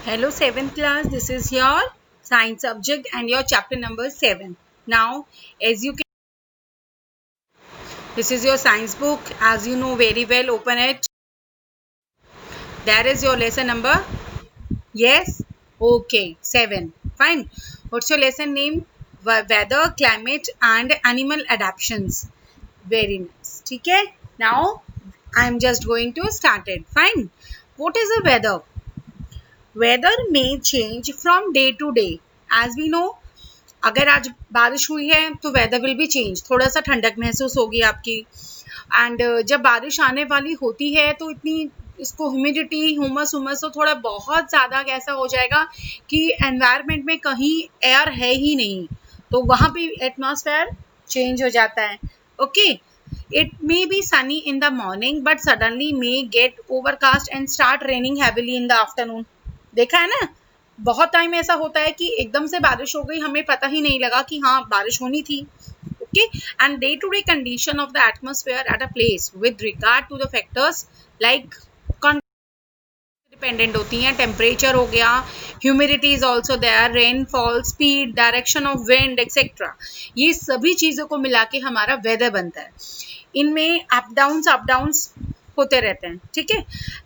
Hello 7th class, this is your science subject and your chapter number 7. Now, as you can, this is your science book. As you know very well, open it. There is your lesson number. Yes? Okay, 7. Fine. What's your lesson name? Weather, climate and animal adaptations. Very nice. Okay? Now, I'm just going to start it. Fine. What is the weather? Weather may change from day to day. As we know, अगर आज बारिश हुई है तो weather will be change, थोड़ा सा ठंडक महसूस होगी आपकी। एंड जब बारिश आने वाली होती है तो इतनी इसको ह्यूमिडिटी हुमस हुमस तो थोड़ा बहुत ज़्यादा कैसा हो जाएगा कि एनवायरनमेंट में कहीं एयर है ही नहीं, तो वहाँ पे एटमॉस्फेयर चेंज हो जाता है। Okay, it may B Sunny in the morning but suddenly may gate overcast and start raining heavily in the afternoon. देखा है ना, बहुत टाइम ऐसा होता है कि एकदम से बारिश हो गई, हमें पता ही नहीं लगा कि हाँ बारिश होनी थी। Okay, and day to day condition of the atmosphere at a place with regard to the factors like dependent होती हैं। टेम्परेचर हो गया, humidity is also there, rainfall, speed, direction of wind etcetera, ये सभी चीज़ों को मिला के हमारा वेदर बनता है। इनमें अप डाउन्स होते रहते हैं। ठीक है,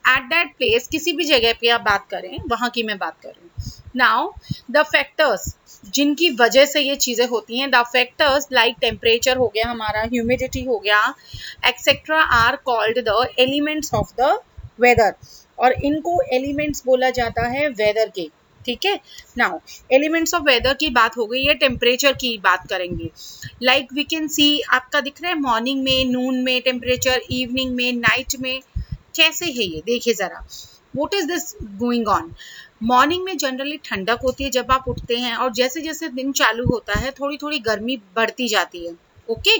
एट दैट प्लेस, किसी भी जगह पे आप बात करें, वहाँ की मैं बात कर रही हूँ। नाउ द फैक्टर्स जिनकी वजह से ये चीज़ें होती हैं, द फैक्टर्स लाइक टेम्परेचर हो गया हमारा, ह्यूमिडिटी हो गया etcetera, are called the elements of the weather, और इनको एलिमेंट्स बोला जाता है वेदर के। ठीक है, नाउ एलिमेंट्स ऑफ वेदर की बात हो गई है, टेम्परेचर की बात करेंगे। लाइक वी कैन सी, आपका दिख रहा है मॉर्निंग में, नून में टेम्परेचर, इवनिंग में, नाइट में, कैसे है ये देखिए ज़रा। What is this going on? Morning में जनरली ठंडक होती है जब आप उठते हैं, और जैसे जैसे दिन चालू होता है थोड़ी थोड़ी गर्मी बढ़ती जाती है। ओके,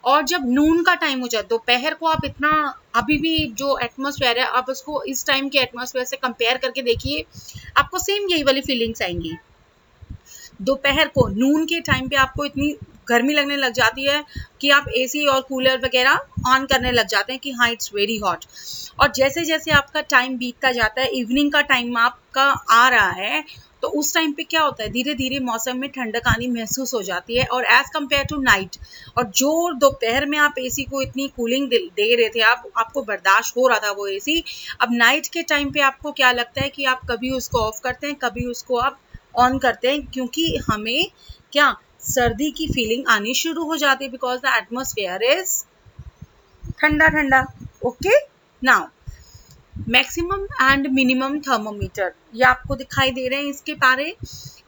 और जब नून का टाइम हो जाए, दोपहर को आप इतना, अभी भी जो एटमॉस्फेयर है आप उसको इस टाइम के एटमॉस्फेयर से कंपेयर करके देखिए, आपको सेम यही वाली फीलिंग्स आएंगी। दोपहर को नून के टाइम पे आपको इतनी गर्मी लगने लग जाती है कि आप एसी और कूलर वगैरह ऑन करने लग जाते हैं कि हाँ इट्स वेरी हॉट। और जैसे जैसे आपका टाइम बीतता जाता है, इवनिंग का टाइम आपका आ रहा है, तो उस टाइम पे क्या होता है, धीरे धीरे मौसम में ठंडक आनी महसूस हो जाती है। और एज कम्पेयर टू नाइट, और जो दोपहर में आप एसी को इतनी कूलिंग दे रहे थे, आपको बर्दाश्त हो रहा था वो एसी, अब नाइट के टाइम पे आपको क्या लगता है कि आप कभी उसको ऑफ करते हैं, कभी उसको आप ऑन करते हैं, क्योंकि हमें क्या सर्दी की फीलिंग आनी शुरू हो जाती है, बिकॉज द एटमॉस्फेयर इज ठंडा ठंडा। Okay, now maximum and minimum thermometer, ये आपको दिखाई दे रहे हैं इसके पारे,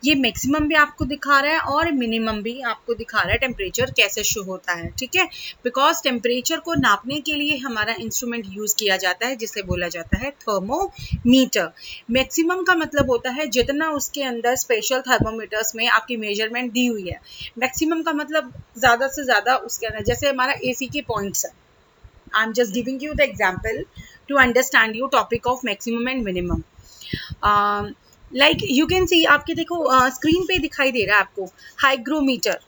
ये मैक्सिमम भी आपको दिखा रहा है और मिनिमम भी आपको दिखा रहा है टेम्परेचर कैसे शो होता है। ठीक है, बिकॉज टेम्परेचर को नापने के लिए हमारा इंस्ट्रूमेंट यूज किया जाता है जिसे बोला जाता है थर्मोमीटर। मैक्सिमम का मतलब होता है जितना उसके अंदर स्पेशल थर्मोमीटर्स में आपकी मेजरमेंट दी हुई है। मैक्सिमम का मतलब ज़्यादा से ज़्यादा उसके अंदर, जैसे हमारा एसी के पॉइंट्स है। I'm just giving you the example to understand you topic of maximum and minimum. Like you can see, आपके देखो स्क्रीन पे दिखाई दे रहा है आपको हाइग्रोमीटर,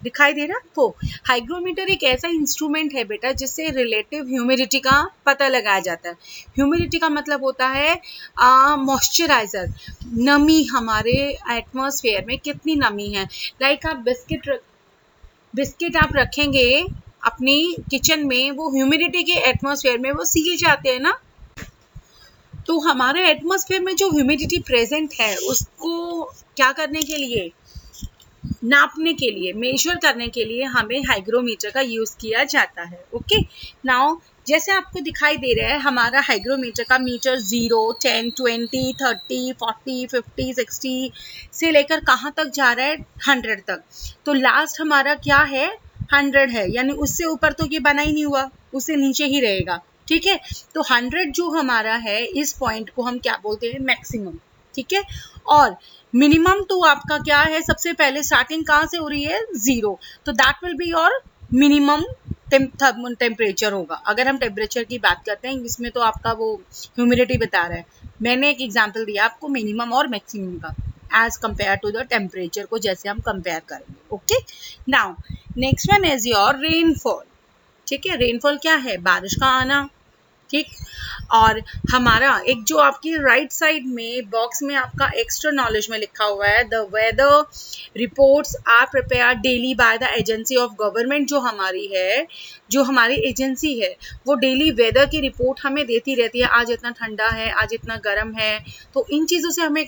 दिखाई दे रहा है आपको। हाइग्रोमीटर एक ऐसा इंस्ट्रूमेंट है बेटा जिससे रिलेटिव ह्यूमिडिटी का पता लगाया जाता है। ह्यूमिडिटी का मतलब होता है मॉइस्चराइजर, नमी, हमारे एटमॉस्फेयर में कितनी नमी है। लाइक आप बिस्किट आप रखेंगे अपनी किचन में, वो ह्यूमिडिटी के एटमॉस्फेयर में वो सील जाते हैं ना, तो हमारे एटमॉस्फेयर में जो ह्यूमिडिटी प्रेजेंट है उसको क्या करने के लिए, नापने के लिए, मेजर करने के लिए हमें हाइग्रोमीटर का यूज़ किया जाता है। ओके, नाउ जैसे आपको दिखाई दे रहा है हमारा हाइग्रोमीटर का मीटर 0, 10, 20, 30, 40, 50, 60 से लेकर कहाँ तक जा रहा है, 100 तक। तो लास्ट हमारा क्या है, 100 है, यानी उससे ऊपर तो ये बना ही नहीं हुआ, उससे नीचे ही रहेगा। ठीक है, तो 100 जो हमारा है, इस पॉइंट को हम क्या बोलते हैं, मैक्सिमम। ठीक है, और मिनिमम तो आपका क्या है, सबसे पहले स्टार्टिंग कहाँ से हो रही है, 0, तो that will be your minimum temperature होगा। अगर हम टेम्परेचर की बात करते हैं, इसमें तो आपका वो ह्यूमिडिटी बता रहा है, मैंने एक एग्जांपल दिया आपको मिनिमम और मैक्सिमम का as compare to the temperature को, जैसे हम कंपेयर करेंगे। Okay, now next one is your rainfall. ठीक है, रेनफॉल क्या है, बारिश का आना। ठीक। और हमारा एक जो आपकी राइट साइड में बॉक्स में आपका एक्स्ट्रा नॉलेज में लिखा हुआ है, the weather reports are prepare daily by the agency of government, जो हमारी है, जो हमारी एजेंसी है, वो डेली वेदर की रिपोर्ट हमें देती रहती है। आज इतना ठंडा है, आज इतना गर्म है। तो इन चीज़ों से हमें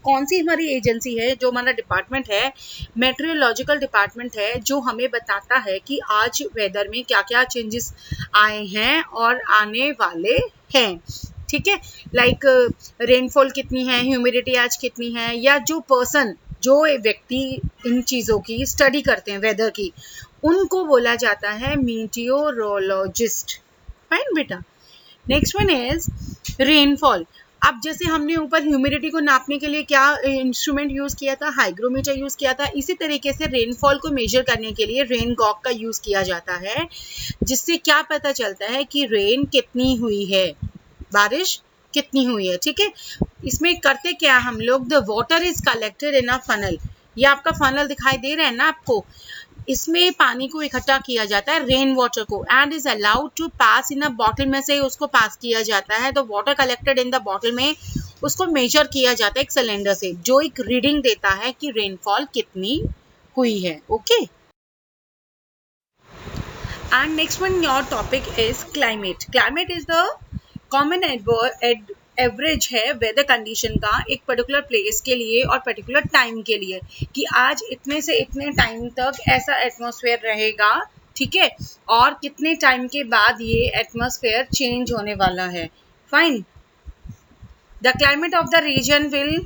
कौन सी हमारी एजेंसी है, जो हमारा डिपार्टमेंट है, मेट्रोलॉजिकल डिपार्टमेंट है, जो हमें बताता है कि आज वेदर में क्या क्या चेंजेस आए हैं और आने वाले हैं। ठीक है, लाइक रेनफॉल कितनी है, ह्यूमिडिटी आज कितनी है, या जो व्यक्ति इन चीज़ों की स्टडी करते हैं वेदर की, उनको बोला जाता है मीटियोरोलॉजिस्ट। फाइन बेटा। Next one is rainfall. अब जैसे हमने ऊपर ह्यूमिडिटी को नापने के लिए क्या इंस्ट्रूमेंट यूज किया था, हाइग्रोमीटर यूज किया था, इसी तरीके से रेनफॉल को मेजर करने के लिए रेन गॉग का यूज किया जाता है, जिससे क्या पता चलता है कि रेन कितनी हुई है, बारिश कितनी हुई है। ठीक है, इसमें करते क्या हम लोग, the water is collected in a funnel. ये आपका फनल दिखाई दे रहा है ना आपको, इसमें पानी को इकट्ठा किया जाता है, रेन वाटर को, and is allowed to pass in a bottle में से उसको पास किया जाता है। तो water collected in the bottle में उसको मेजर किया जाता है एक सिलेंडर से, जो एक रीडिंग देता है कि रेनफॉल कितनी हुई है। Okay, and next one your topic is climate. Climate is the common average है वेदर कंडीशन का एक पर्टिकुलर प्लेस के लिए और पर्टिकुलर टाइम के लिए, कि आज इतने से इतने टाइम तक ऐसा एटमॉस्फेयर रहेगा। ठीक है, और कितने टाइम के बाद ये एटमॉस्फेयर चेंज होने वाला है। Fine. The climate of the region will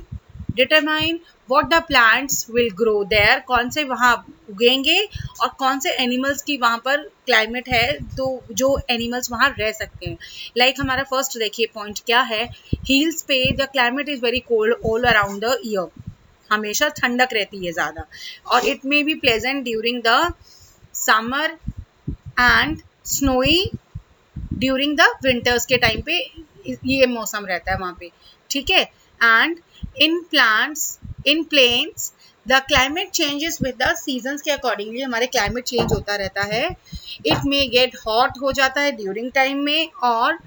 determine what the plants will grow there, कौन से वहाँ उगेंगे और कौन से एनिमल्स की वहाँ पर क्लाइमेट है, तो जो एनिमल्स वहाँ रह सकते हैं। लाइक हमारा फर्स्ट देखिए पॉइंट क्या है, हिल्स पे the climate is very cold all around the year, हमेशा ठंडक रहती है ज़्यादा, और it may be pleasant during the summer and snowy during the winters के टाइम पे ये मौसम रहता है वहाँ पे। ठीक है, and in plains the climate changes with the seasons के अकॉर्डिंगली हमारे क्लाइमेट चेंज होता रहता है। इट मे गेट हॉट हो जाता है ड्यूरिंग टाइम में, और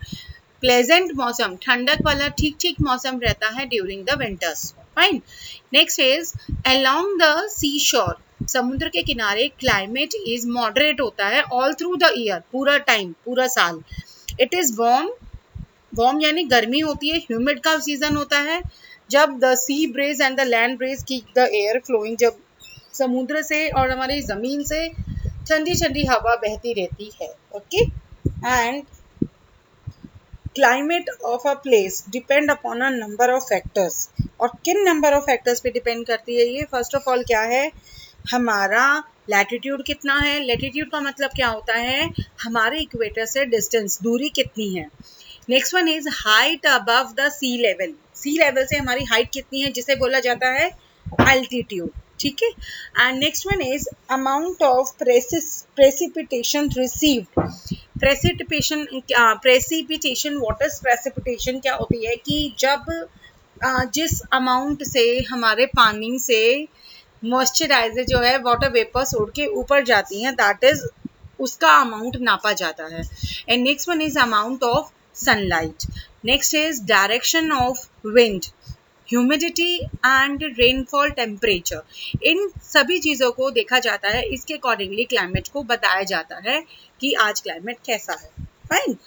प्लेजेंट मौसम ठंडक वाला ठीक ठीक मौसम रहता है during the winters. Fine. Next is along the sea shore, समुद्र के किनारे क्लाइमेट इज मॉडरेट होता है ऑल थ्रू द ईयर, पूरा टाइम पूरा साल। इट इज वार्म यानी गर्मी होती है, ह्यूमिड का सीजन होता है जब the sea breeze and the land breeze keep the air flowing, जब समुद्र से और हमारी जमीन से ठंडी ठंडी हवा बहती रहती है। Okay, and climate of a place depend upon a number of factors, और किन नंबर ऑफ फैक्टर्स पे डिपेंड करती है ये, फर्स्ट ऑफ ऑल क्या है, हमारा लैटिट्यूड कितना है। लैटिट्यूड का मतलब क्या होता है, हमारे इक्वेटर से डिस्टेंस, दूरी कितनी है। Next one is height above the sea level, sea level से हमारी हाइट कितनी है, जिसे बोला जाता है अल्टीट्यूड। ठीक है, and next one is amount of precipitation received. Precipitation what is precipitation, क्या होती है कि जब जिस अमाउंट से हमारे पानी से मॉइस्चराइजर जो है वाटर वेपर्स उड़ के ऊपर जाती हैं, दैट इज उसका अमाउंट नापा जाता है। And next one is amount of sunlight. Next is direction of wind, humidity and rainfall temperature. इन सभी चीज़ों को देखा जाता है, इसके अकॉर्डिंगली क्लाइमेट को बताया जाता है कि आज क्लाइमेट कैसा है। Fine.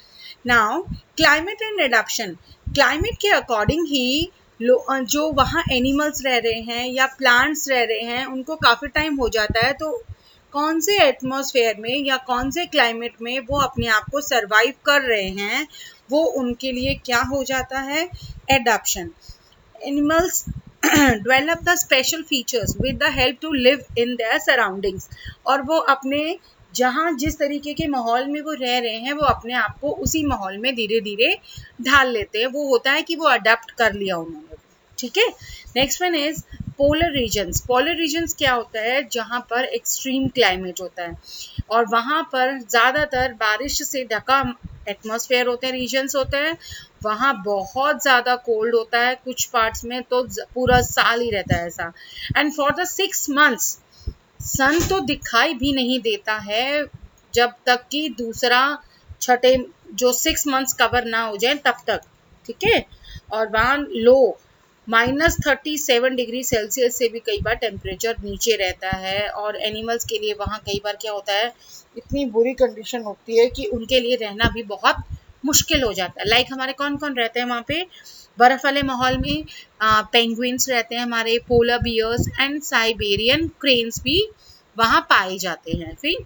Now climate and adaption, climate के अकॉर्डिंग ही जो वहाँ एनिमल्स रह रहे हैं या प्लांट्स रह रहे हैं, उनको काफ़ी टाइम हो जाता है, तो कौन से एटमॉस्फेयर में या कौन से क्लाइमेट में वो अपने आप को सरवाइव कर रहे हैं, वो उनके लिए क्या हो जाता है, adaption. Animals develop the special features with the help to live in their surroundings, और वो अपने जहाँ जिस तरीके के माहौल में वो रह रहे हैं, वो अपने आप को उसी माहौल में धीरे धीरे ढाल लेते हैं। वो होता है कि वो अडेप्ट कर लिया उन्होंने। ठीक है, next one is polar regions. Polar regions क्या होता है, जहाँ पर एक्सट्रीम क्लाइमेट होता है और वहाँ पर ज़्यादातर बारिश से ढका एटमॉस्फेयर होते हैं, रीजन्स होते हैं। वहाँ बहुत ज़्यादा कोल्ड होता है, कुछ पार्ट्स में तो पूरा साल ही रहता है ऐसा। एंड फॉर द 6 months सन तो दिखाई भी नहीं देता है, जब तक कि जो 6 मंथ्स कवर ना हो जाए तब तक, ठीक है। और वहाँ लो -37 डिग्री सेल्सियस से भी कई बार टेम्परेचर नीचे रहता है, और एनिमल्स के लिए वहाँ कई बार क्या होता है, इतनी बुरी कंडीशन होती है कि उनके लिए रहना भी बहुत मुश्किल हो जाता है। लाइक हमारे कौन कौन रहते हैं वहाँ पे बर्फ वाले माहौल में? पेंगुइन्स रहते हैं हमारे, polar bears and Siberian cranes भी वहाँ पाए जाते हैं। फिर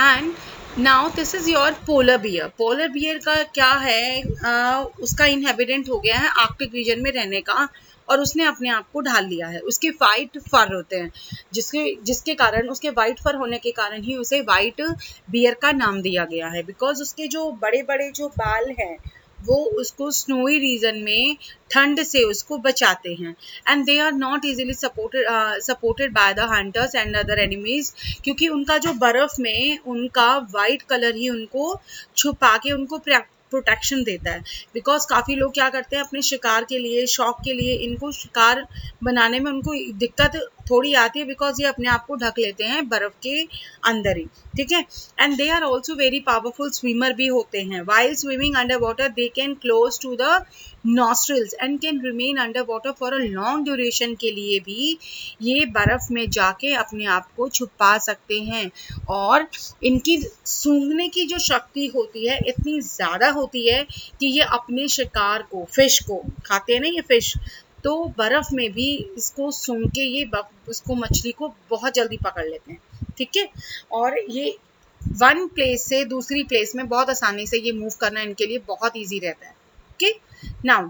and now this is your polar bear. Polar bear का क्या है, उसका इनहेबिटेंट हो गया है आर्कटिक रीजन में रहने का, और उसने अपने आप को ढाल लिया है। उसके वाइट फर होते हैं, जिसके जिसके कारण, उसके वाइट फर होने के कारण ही उसे वाइट बियर का नाम दिया गया है। बिकॉज उसके जो बड़े बड़े जो बाल हैं वो उसको स्नोई रीजन में ठंड से उसको बचाते हैं, and they are not easily supported by the hunters and other enemies, क्योंकि उनका जो बर्फ में उनका वाइट कलर ही उनको छुपा के उनको प्रोटेक्शन देता है। बिकॉज काफ़ी लोग क्या करते हैं, अपने शिकार के लिए, शौक के लिए, इनको शिकार बनाने में उनको दिक्कत थोड़ी आती है, बिकॉज ये अपने आप को ढक लेते हैं बर्फ के अंदर ही, ठीक है। And they are also very powerful swimmer भी होते हैं। While swimming under water they can close to the nostrils and can remain under water for a long duration के लिए भी ये बर्फ में जाके अपने आप को छुपा सकते हैं। और इनकी सूंघने की जो शक्ति होती है इतनी ज़्यादा होती है कि ये अपने शिकार को, फिश को खाते हैं ना ये फिश, तो बर्फ में भी इसको सूंघ के ये उसको मछली को बहुत जल्दी पकड़ लेते हैं, ठीक है। और ये वन प्लेस से दूसरी प्लेस में बहुत आसानी से ये मूव करना इनके लिए बहुत ईजी रहता है, okay. Now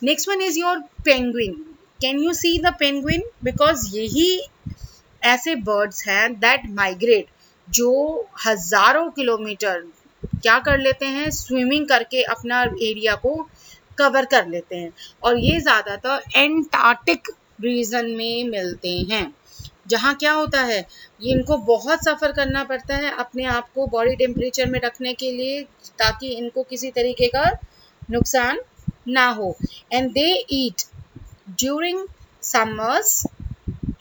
next one is your penguin. Can you see the penguin? Because यही ऐसे बर्ड्स हैं दैट माइग्रेट, जो हजारों किलोमीटर क्या कर लेते हैं, स्विमिंग करके अपना एरिया को कवर कर लेते हैं। और ये ज़्यादातर एंटार्क्टिक रीजन में मिलते हैं, जहाँ क्या होता है, ये इनको बहुत सफ़र करना पड़ता है अपने आप को बॉडी टेम्परेचर में रखने के लिए, ताकि इनको किसी तरीके का नुकसान ना हो। And they eat during summers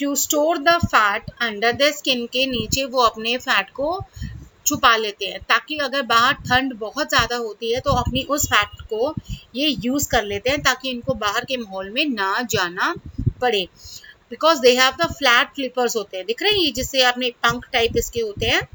to store the fat under the skin. के नीचे वो अपने फैट को छुपा लेते हैं, ताकि अगर बाहर ठंड बहुत ज़्यादा होती है तो अपनी उस फैट को ये यूज़ कर लेते हैं, ताकि इनको बाहर के माहौल में ना जाना पड़े। Because they have the flat flippers होते हैं, दिख रहे हैं ये, जिससे आपने पंख टाइप इसके होते हैं,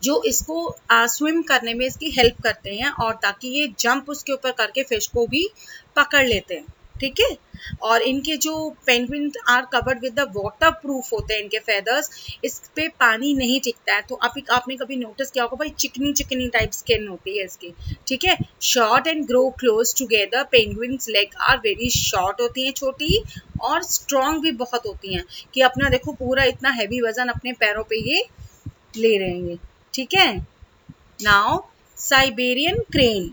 जो इसको स्विम करने में इसकी हेल्प करते हैं, और ताकि ये जंप उसके ऊपर करके फिश को भी पकड़ लेते हैं, ठीक है। और इनके जो penguin are covered with the waterproof होते हैं इनके फेदर्स, इस पे पानी नहीं टिकता है। तो आपने कभी नोटिस किया होगा भाई, चिकनी चिकनी टाइप स्किन होती है इसकी, ठीक है। Short and grow close together. Penguins leg are very short होती हैं, छोटी, और स्ट्रॉन्ग भी बहुत होती हैं, कि अपना देखो पूरा इतना हैवी वजन अपने पैरों पे ये ले रहे हैं, ठीक है। Now Siberian crane,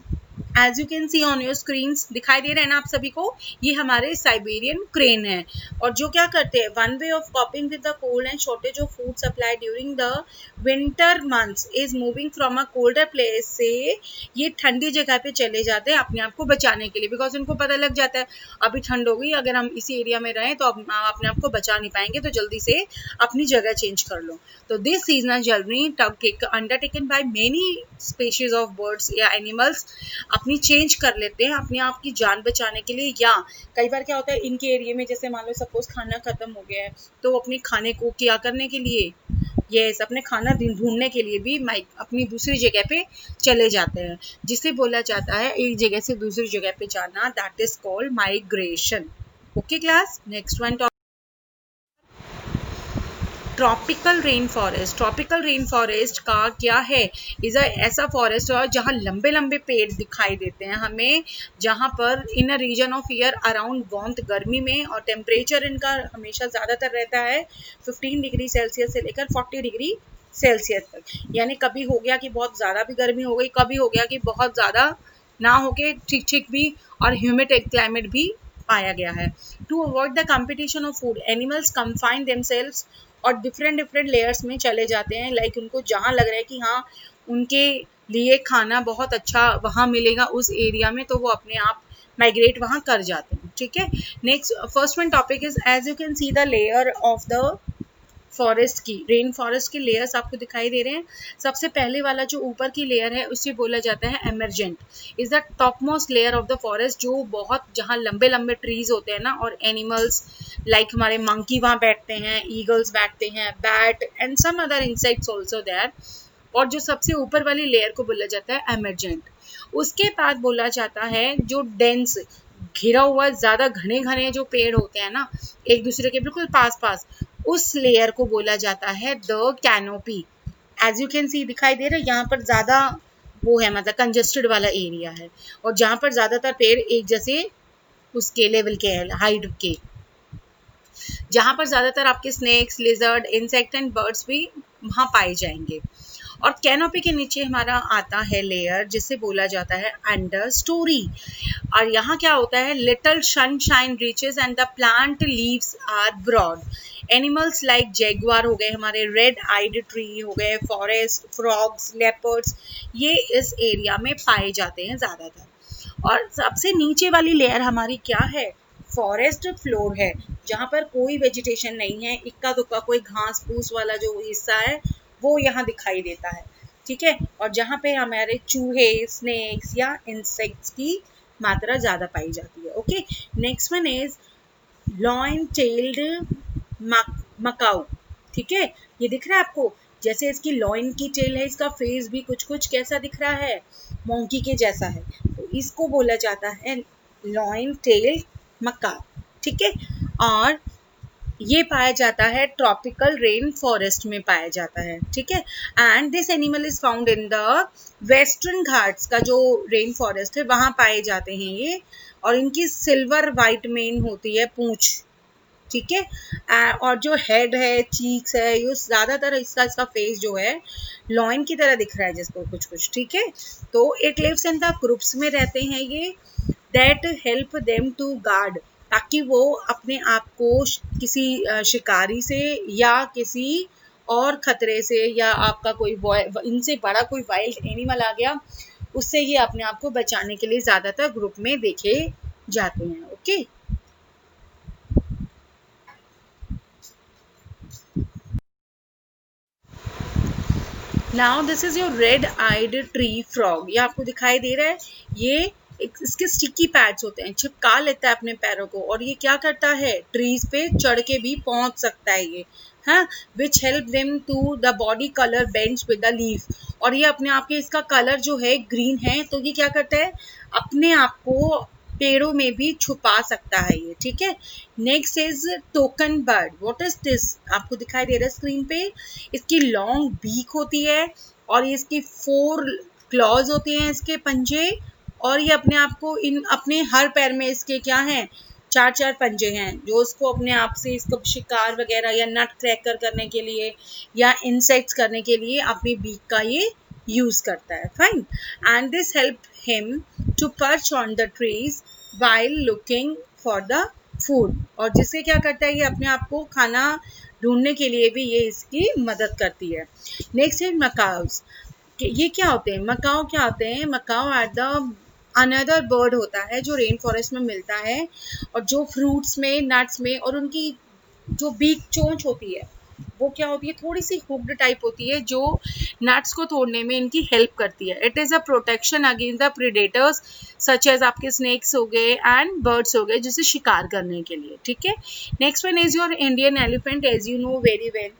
as you can see on your screens, दिखाई दे रहे हैं ना आप सभी को, ये हमारे साइबेरियन क्रेन है। और जो क्या करते हैं, one way of कॉपिंग with the cold and shortage of food supply during the winter months is moving from a colder place. से ये ठंडी जगह पे चले जाते हैं अपने आप को बचाने के लिए, बिकॉज उनको पता लग जाता है अभी ठंड हो गई, अगर हम इसी एरिया में रहें तो अपने आप को बचा नहीं पाएंगे, तो जल्दी से अपनी जगह चेंज कर लो। तो this seasonal journey undertaken by many species of birds या एनिमल्स अपनी चेंज कर लेते हैं अपने आप की जान बचाने के लिए। या कई बार क्या होता है, इनके एरिया में जैसे मान लो सपोज खाना खत्म हो गया है, तो वो अपने खाने को क्या करने के लिए, यस, अपने खाना ढूंढने के लिए भी अपनी दूसरी जगह पे चले जाते हैं, जिसे बोला जाता है एक जगह से दूसरी जगह पे जाना, that is called migration. Okay class, next one tropical rain forest. Tropical rain forest का क्या है, इज ऐसा फॉरेस्ट है जहाँ लंबे लंबे पेड़ दिखाई देते हैं हमें, जहाँ पर in a region of year around warmth, गर्मी में, और टेम्परेचर इनका हमेशा ज़्यादातर रहता है 15 डिग्री सेल्सियस से लेकर 40 डिग्री सेल्सियस तक। यानी कभी हो गया कि बहुत ज़्यादा भी गर्मी हो गई, कभी हो गया कि बहुत ज़्यादा ना होके ठीक ठीक भी, और ह्यूमिड क्लाइमेट भी पाया गया है। To avoid the competition of food, animals confine themselves और डिफरेंट डिफरेंट लेयर्स में चले जाते हैं। लाइक उनको जहाँ लग रहा है कि हाँ उनके लिए खाना बहुत अच्छा वहाँ मिलेगा उस एरिया में, तो वो अपने आप माइग्रेट वहाँ कर जाते हैं, ठीक है। Next first one topic is, as you can see the layer of the forest की, रेन फॉरेस्ट की लेयर्स आपको दिखाई दे रहे हैं। सबसे पहले वाला जो ऊपर की लेयर है उसे बोला जाता है emergent, is the top most layer of the forest, जो बहुत जहाँ लंबे लंबे ट्रीज होते हैं ना, और एनिमल्स लाइक हमारे मंकी वहाँ बैठते हैं, ईगल्स बैठते हैं, bat and some other insects also there. और जो सबसे ऊपर वाली लेयर को बोला जाता है एमरजेंट। उसके बाद बोला जाता है जो डेंस, घिरा हुआ, ज्यादा घने घने जो पेड़ होते हैं ना एक दूसरे के बिल्कुल पास पास, उस लेयर को बोला जाता है the canopy. As you can see दिखाई दे रहा है, यहाँ पर ज्यादा वो है, मतलब कंजेस्टेड वाला एरिया है, और जहाँ पर ज्यादातर पेड़ एक जैसे उसके लेवल के है, हाइट के, जहाँ पर ज्यादातर आपके snakes, lizard, insect and birds भी वहाँ पाए जाएंगे। और कैनोपी के नीचे हमारा आता है लेयर जिसे बोला जाता है अंडर स्टोरी। और यहाँ क्या होता है, little sunshine reaches and the plant leaves are broad. Animals like jaguar हो गए, हमारे रेड आइड ट्री हो गए, फॉरेस्ट फ्रॉग्स, लेपर्ड्स, ये इस एरिया में पाए जाते हैं ज्यादातर। और सबसे नीचे वाली लेयर हमारी क्या है, फॉरेस्ट फ्लोर है, जहाँ पर कोई वेजिटेशन नहीं है, इक्का दुक्का कोई घास फूस वाला जो हिस्सा है वो यहाँ दिखाई देता है, ठीक है। और जहाँ पे हमारे चूहे, स्नेक्स या इंसेक्ट्स की मात्रा ज्यादा पाई जाती है। Okay, next one is lion tailed macaque, ठीक है। ये दिख रहा है आपको, जैसे इसकी लॉइन की टेल है, इसका फेस भी कुछ कुछ कैसा दिख रहा है, मोंकी के जैसा है, तो इसको बोला जाता है लॉइन टेल मकाऊ, ठीक है। और ये पाया जाता है ट्रॉपिकल रेन फॉरेस्ट में पाया जाता है, ठीक है। And this animal is found in the western Ghats का जो रेन फॉरेस्ट है वहां पाए जाते हैं ये, और इनकी सिल्वर वाइट मेन होती है पूंछ, ठीक है। और जो हेड है, चीक्स है, ये ज्यादातर इसका फेस जो है लॉइन की तरह दिख रहा है जिसको कुछ कुछ, ठीक है। तो it lives in the groups में रहते हैं ये, that help them to guard, ताकि वो अपने आप को किसी शिकारी से या किसी और खतरे से, या आपका कोई इनसे बड़ा कोई वाइल्ड एनिमल आ गया उससे ये अपने आप को बचाने के लिए ज्यादातर ग्रुप में देखे जाते हैं। Okay, now this is your red eyed tree frog. ये आपको दिखाई दे रहा है, ये इसके स्टिकी पैड्स होते हैं, चिपका लेता है अपने पैरों को, और ये क्या करता है, ट्रीज पे चढ़ के भी पहुंच सकता है ये, हाँ, which help them to the body colour blends with the leaf. और ये अपने आप के, इसका कलर जो है ग्रीन है, तो ये क्या करता है, अपने आप को पेड़ों में भी छुपा सकता है ये, ठीक है। Next is token bird. What is this, आपको दिखाई दे रहा है स्क्रीन पे, इसकी लॉन्ग बीक होती है, और इसकी 4 क्लॉज होते हैं, इसके पंजे, और ये अपने आप को इन अपने हर पैर में इसके क्या हैं, 4 पंजे हैं, जो उसको अपने आप से इसको शिकार वगैरह या नट क्रैकर करने के लिए या इंसेक्ट्स करने के लिए अपनी बीक का ये यूज करता है। Fine, and this help him to perch on the trees while looking for the food. और जिससे क्या करता है, ये अपने आप को खाना ढूंढने के लिए भी ये इसकी मदद करती है। नेक्स्ट है मकाउस। ये क्या होते हैं, मकाओ क्या होते हैं, macaque at the another bird होता है जो रेन फॉरेस्ट में मिलता है, और जो फ्रूट्स में, नट्स में, और उनकी जो बीक चोंच होती है वो क्या होती है, थोड़ी सी हुक्ड टाइप होती है, जो नट्स को तोड़ने में इनकी हेल्प करती है। It is a protection against the predators such as आपके स्नेक्स हो गए एंड बर्ड्स हो गए, जिसे शिकार करने के लिए, ठीक है। Next one is your Indian elephant. As you know very well,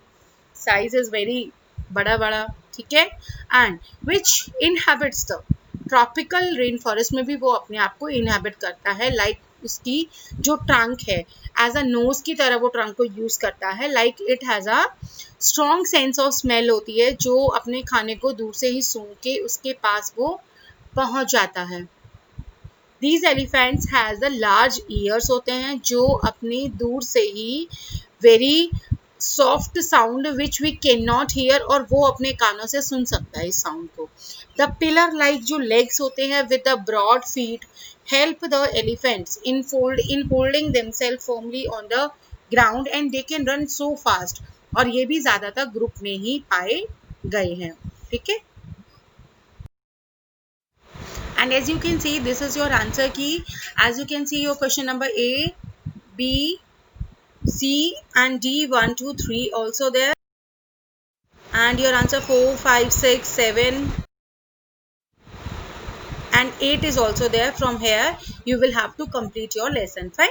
size is very बड़ा बड़ा, ठीक है, and which inhabits the tropical rain forest में भी वो अपने आप को इनहेबिट करता है, लाइक उसकी जो ट्रंक है एज अ नोज की तरह वो ट्रंक को यूज करता है, like it has a strong sense of smell होती है, जो अपने खाने को दूर से ही सूंघ के उसके पास वो पहुंच जाता है। These elephants has the large ears होते हैं, जो अपनी दूर से ही very soft sound which we can not hear, और वो अपने कानों से सुन सकता है इस साउंड को। द पिलर लाइक जो लेग्स होते हैं with the broad feet help the elephants in holding themselves firmly on the ground and they can run so fast। और ये भी ज्यादातर ग्रुप में ही पाए गए हैं, ठीक है। and as you can see this is your answer key। as you can see your question number A, B, C and D 1, 2, 3 also there, and your answer 4, 5, 6, 7 and 8 is also there. From here you will have to complete your lesson. Fine.